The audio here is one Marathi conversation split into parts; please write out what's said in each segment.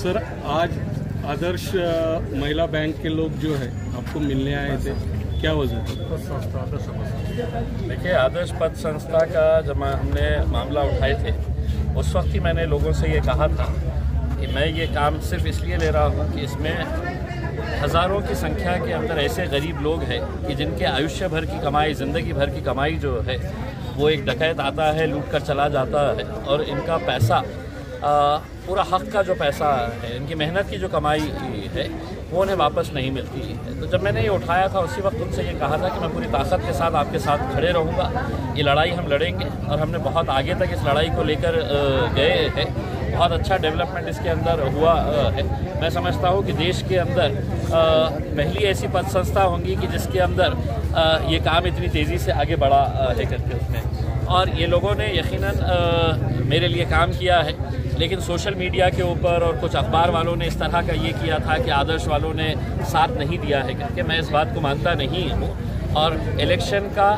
सर, आज आदर्श महिला बैंक के लोग जो है आपको मिलने आए थे, क्या वजह है? देखिए, आदर्श पथ संस्था का जब हमने मामला उठाए थे उस वक्त ही मैंने लोगों से ये कहा था कि मैं ये काम सिर्फ इसलिए ले रहा हूँ कि इसमें हज़ारों की संख्या के अंदर ऐसे गरीब लोग हैं कि जिनके आयुष्य भर की कमाई, ज़िंदगी भर की कमाई जो है वो एक डकैत आता है, लूट कर चला जाता है और इनका पैसा पूरा हक का जो पैसा है, इनकी मेहनत की जो कमाई है वो उन्हें वापस नहीं मिलती है। तो जब मैंने ये उठाया था उसी वक्त उनसे ये कहा था कि मैं पूरी ताकत के साथ आपके साथ खड़े रहूँगा, ये लड़ाई हम लड़ेंगे और हमने बहुत आगे तक इस लड़ाई को लेकर गए हैं। बहुत अच्छा डेवलपमेंट इसके अंदर हुआ है। मैं समझता हूँ कि देश के अंदर पहली ऐसी पथ संस्था होंगी कि जिसके अंदर ये काम इतनी तेज़ी से आगे बढ़ा है करके उसमें, और ये लोगों ने यकीनन मेरे लिए काम किया है। लेकिन सोशल मीडिया के ऊपर और कुछ अखबार वालों ने इस तरह का ये किया था कि आदर्श वालों ने साथ नहीं दिया है करके, मैं इस बात को मानता नहीं हूँ। और इलेक्शन का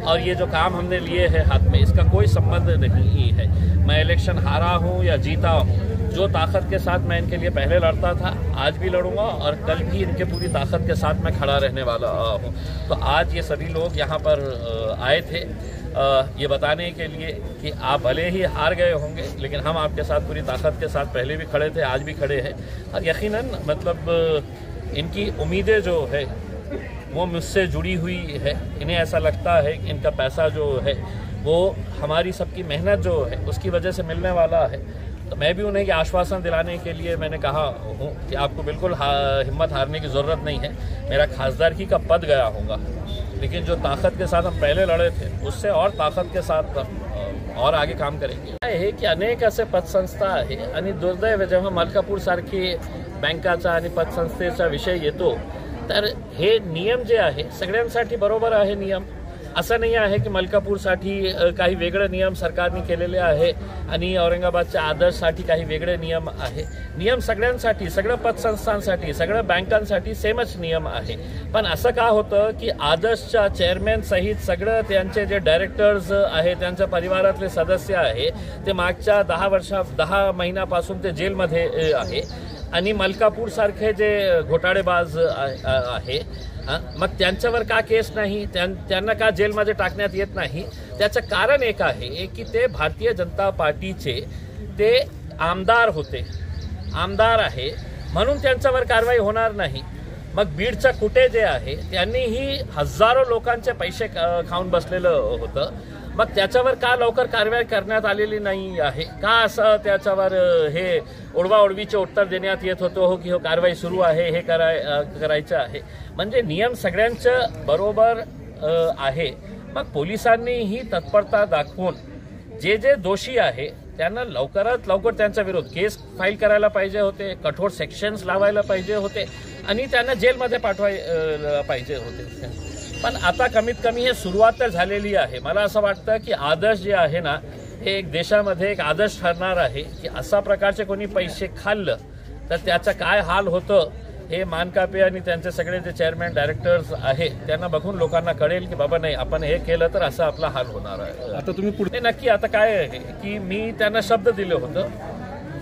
और ये जो काम हमने लिए है हाथ में, इसका कोई संबंध नहीं है। मैं इलेक्शन हारा हूँ या जीता हूँ, जो ताकत के साथ मैं इनके लिए पहले लड़ता था आज भी लड़ूंगा और कल भी इनके पूरी ताकत के साथ मैं खड़ा रहने वाला हूँ। तो आज ये सभी लोग यहाँ पर आए थे ये बताने के लिए कि आप भले ही हार गए होंगे लेकिन हम आपके साथ पूरी ताकत के साथ पहले भी खड़े थे, आज भी खड़े हैं। और यकीनन मतलब इनकी उम्मीदें जो है वो मुझसे जुड़ी हुई है। इन्हें ऐसा लगता है कि इनका पैसा जो है वो हमारी सबकी मेहनत जो है उसकी वजह से मिलने वाला है। तो मैं भी उन्हें ये आश्वासन दिलाने के लिए मैंने कहा हूँ कि आपको बिल्कुल हिम्मत हारने की ज़रूरत नहीं है। मेरा खासदारकी का पद गया होगा, लेकिन जो ताकत के साथ हम पहले लड़े थे उससे और ताकद के साथ और आगे काम करेंगे। हे की अनेक असे पतसंस्था आहे आणि दुर्दैव जेव्हा मलकापूर सारखी बँकाचा आणि पतसंस्थेचा विषय येतो तर हे नियम जे आहे सगळ्यांसाठी बरोबर आहे नियम। असं नाही आहे की मलकापूरसाठी काही वेगळे नियम सरकारने केलेले आहे आणि औरंगाबादच्या आदर्शसाठी काही वेगळे नियम आहे। नियम सगळ्यांसाठी, सगळ्या पतसंस्थांसाठी, सगळ्या बँकांसाठी सेमच नियम आहे। पण असं का होतं की आदर्शच्या चेअरमॅन सहित सगळं त्यांचे जे डायरेक्टर्स आहे, त्यांच्या परिवारातले सदस्य आहे ते मागच्या 10 महिन्यापासून ते जेलमध्ये आहे आणि मलकापूर सारखे जे घोटाळेबाज आहे मग त्यांच्यावर का केस नाही, त्यांना का जेलमध्ये टाकण्यात येत नाही? त्याचं कारण एक आहे की ते भारतीय जनता पार्टीचे ते आमदार होते, आमदार आहे म्हणून त्यांच्यावर कारवाई होणार नाही। मग बीडचा कुटे जे आहे त्यांनीही हजारो लोकांचे पैसे खाऊन बसलेलं होतं, मग त्याच्यावर का लवकर कारवाई करण्यात आलेली नाही आहे? का असं त्याच्यावर हे ओढवाओढवीचे उत्तर देण्यात येत होतं हो की हो कारवाई सुरू आहे, हे करायचं आहे? म्हणजे नियम सगळ्यांचं बरोबर आहे। मग पोलिसांनीही तत्परता दाखवून जे जे दोषी आहे त्यांना लवकरात लवकर त्यांच्या विरोध केस फाईल करायला पाहिजे होते, कठोर सेक्शन्स लावायला पाहिजे होते आणि त्यांना जेलमध्ये पाठवायला पाहिजे होते। पण आता कमीत कमी हे सुरुवात तर झालेली आहे। मला असं वाटतं की आदर्श जे आहे ना हे एक देशामध्ये एक आदर्श ठरणार आहे की अशा प्रकारचे कोणी पैसे खाल्लं तर त्याचा काय हाल होतं हे मानकापे आणि त्यांचे सगळे जे चेअरमॅन डायरेक्टर्स आहे त्यांना बघून लोकांना कळेल की बाबा नाही आपण हे केलं तर असं आपला हाल होणार आहे। आता तुम्ही पुढे नक्की आता काय आहे की मी त्यांना शब्द दिले होतं,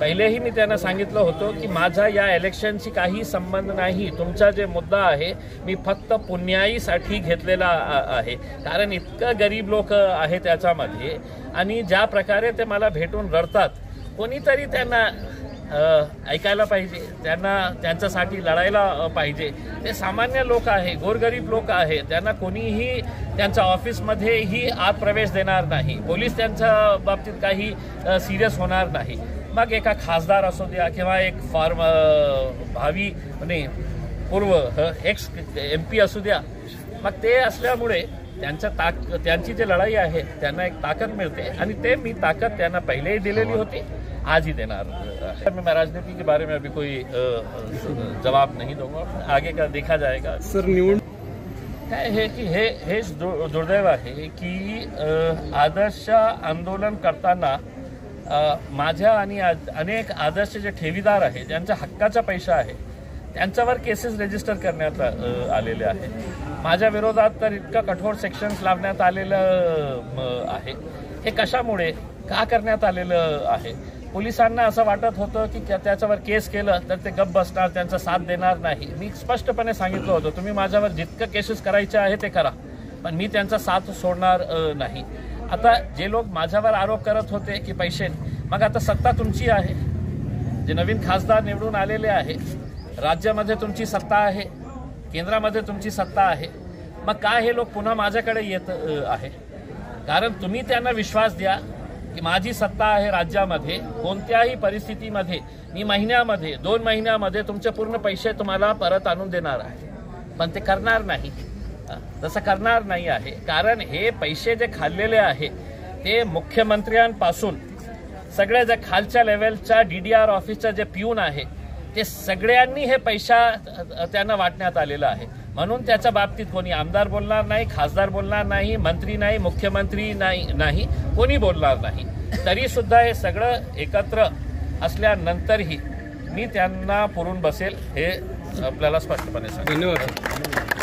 पहिलेही मी त्यांना सांगितलं होतं की माझा या इलेक्शनशी काही संबंध नाही, तुमचा जे मुद्दा आहे मी फक्त पुण्याईसाठी घेतलेला आहे। कारण इतकं गरीब लोक आहे त्याच्यामध्ये आणि ज्या प्रकारे ते मला भेटून रडतात कोणीतरी त्यांना ऐकायला पाहिजे, त्यांना त्यांच्यासाठी लढायला पाहिजे। ते सामान्य लोक आहे, गोरगरीब लोक आहे, त्यांना कोणीही त्यांच्या ऑफिसमध्येही आत प्रवेश देणार नाही, पोलीस त्यांच्या बाबतीत काही सिरियस होणार नाही। मग एका खासदार असू द्या किंवा एक भावी म्हणजे पूर्व एक्स MP असू द्या, मग ते असल्यामुळे त्यांची जी लढाई आहे त्यांना एक ताकद मिळते आणि ते मी ताकद त्यांना पहिलेही दिलेली होती, आज ही देणार। मैं राजनीति के बारे में अभी कोई जवाब नहीं दूंगा, आगे का देखा जाएगा। सर, निवडणूक है कि हे दुर्दैव आहे की आदर्श आंदोलन करताना माझ्या आणि अनेक आदर्श जे ठेवीदार आहे ज्यांच्या हक्काचा पैसा आहे त्यांच्यावर केसेस रजिस्टर करण्यात आलेले आहे। माझ्या विरोधात तर इतका कठोर सेक्शन्स लावण्यात आलेलं आहे। हे कशामुळे का करण्यात आलेलं आहे पोलिसांना असं वाटत होतं की त्याच्यावर केस केलं तर ते गप्प बसणार, त्यांचा साथ देणार नाही. मी स्पष्टपणे सांगितलं होतं, तुम्ही माझ्यावर जितकं केसेस करायचे आहे ते करा, पण मी त्यांचा साथ सोडणार नाही. आता जे लोक माझ्यावर आरोप करत होते की पैसे, मग आता सत्ता तुमची आहे, जे नवीन खासदार निवडून आलेले आहे, राज्यामध्ये तुमची सत्ता आहे, केंद्रामध्ये तुमची सत्ता आहे, मग काय हे लोक पुन्हा माझ्याकडे येत आहे? कारण तुम्ही त्यांना विश्वास द्या की माझी सत्ता आहे राज्यामध्ये, कोणत्याही परिस्थितीमध्ये मी महिन्यामध्ये 2 महिन्यामध्ये तुमचे पूर्ण पैसे तुम्हाला परत आणून देणार आहे. पण ते करणार नाही, तसं करणार नाही आहे. कारण हे पैसे जे खाल्लेले आहे ते मुख्यमंत्र्यांपासून सगळ्या ज्या खालच्या लेवलच्या DDR ऑफिसचं जे पिऊन आहे ते सगळ्यांनी हे पैसा त्यांना वाटण्यात आलेला आहे. म्हणून त्याच्या बाबतीत कोणी आमदार बोलणार नाही, खासदार बोलणार नाही, मंत्री नाही, मुख्यमंत्री नाही, कोणी बोलणार नाही. तरी सुद्धा हे सगळं एकत्र असल्यानंतरही मी त्यांना पुरून बसेल हे आपल्याला स्पष्टपणे सांगतो. धन्यवाद.